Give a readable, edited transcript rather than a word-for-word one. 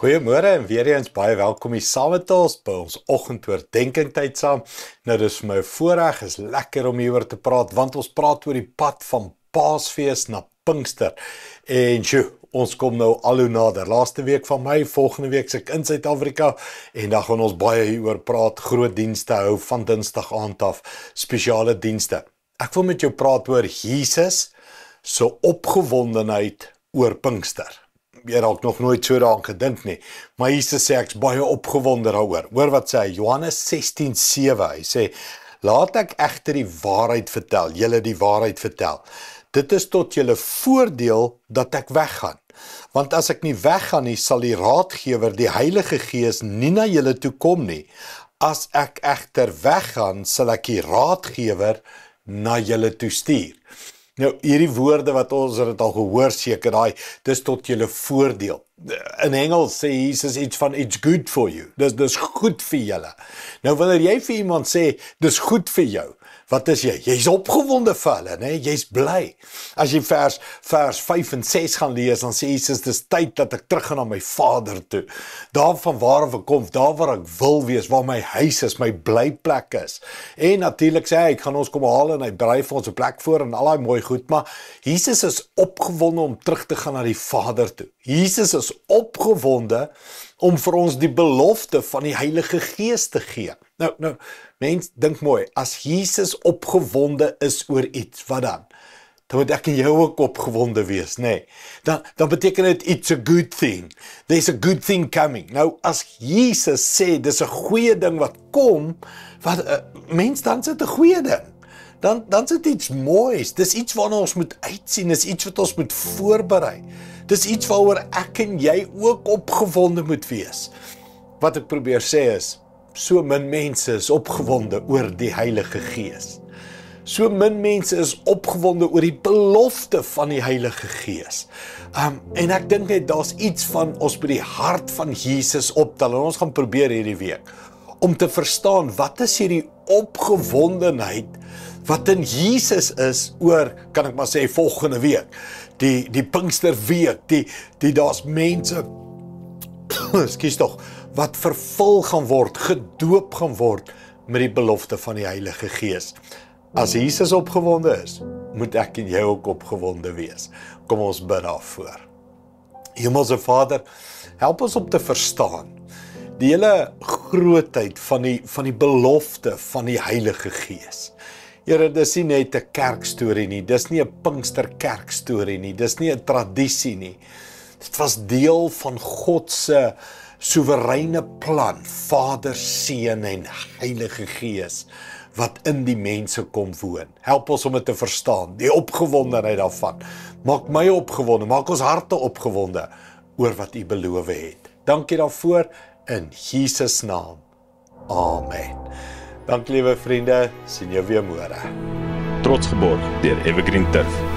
Goeiemôre en weer eens baie welkom hier saam met ons by ons oggendoordenkingtyd saam. Nou dis vir my 'n voorreg, is lekker om hieroor te praat want ons praat oor die pad van Paasfees na Pinkster. En ons kom nou al hoe nader. Laaste week van Mei, volgende week se ek in Suid-Afrika en dan gaan ons baie hieroor praat, groot dienste hou van Dinsdag aand af, spesiale dienste. Ek wil met jou praat oor Jesus se opgewondenheid oor Pinkster. Jy het dalk nog nooit so daaraan gedink nie, maar Jesus sê ek's baie opgewonde daaroor. Hoor wat sê hy, Johannes 16:7, hy sê, laat ek egter die waarheid vertel, julle die waarheid vertel. Dit is tot julle voordeel dat ek weggaan. Want as ek nie weggaan nie, sal die raadgewer, die Heilige Gees, nie na julle toe kom nie. As ek egter weggaan, sal ek die raadgewer na julle toe stuur. Nou, hierdie woorde wat ons het al gehoor seker, dis tot julle voordeel. In Engels sê Jesus iets van it's good for you. Dis goed vir julle. Nou, wanneer jy vir iemand sê, dis goed vir jou, wat is jy? Jy's opgewonde vir hulle, né? Jy's bly. As jy vers 5 en 6 gaan lees, dan sê Jesus, dis tyd dat ek terug gaan na my Vader toe. Daar van waar ek kom, daar waar ek wil wees, waar my huis is, my blyplek is. En natuurlik sê hy, ek gaan ons kom haal en hy berei vir ons 'n plek voor en al daai mooi goed, maar Jesus is opgewonde om terug te gaan na die Vader toe. Jesus is opgewonde om vir ons die belofte van die Heilige Gees te gee. Nou, mens, dink mooi, as Jesus opgewonde is oor iets, wat dan? Dan moet ek en jou ook opgewonde wees, nee. Dan beteken dit it's a good thing. There's a good thing coming. Nou, as Jesus sê, dis 'n goeie ding wat kom, mens, dan is dit 'n goeie ding. Dan is dit iets moois, dis iets waarna ons moet uitsien, dis iets wat ons moet voorberei. Dis iets waaroor ek en jy ook opgewonde moet wees. Wat ek probeer sê is, so min mense is opgewonde oor die Heilige Gees. So min mense is opgewonde oor die belofte van die Heilige Gees. En ek dink net, daar's iets van ons by die hart van Jesus optel, en ons gaan probeer hierdie week, om te verstaan, wat is hierdie opgewondenheid, wat in Jesus is oor, kan ek maar sê, volgende week, die Pinksterweek, die daar's mense, ekskuus tog, wat vervul gaan word, gedoop gaan word, met die belofte van die Heilige Gees. As Jesus opgewonde is, moet ek en jy ook opgewonde wees. Kom ons bid daarvoor. Hemelse Vader, help ons om te verstaan, die hele grootheid van die belofte van die Heilige Gees. Here, dis nie net 'n kerkstorie nie, dis nie 'n Pinkster kerkstorie nie, dis nie 'n tradisie nie. Dit was deel van God se soewereine plan, Vader, Seun en Heilige Gees, wat in die mense kom woon. Help ons om dit te verstaan, die opgewondenheid daarvan. Maak my opgewonde, maak ons harte opgewonde oor wat U beloof het. Dankie daarvoor, in Jesus naam. Amen. Dankie liewe vriende, sien jou weer môre. Trots geborg deur Evergreen Turf.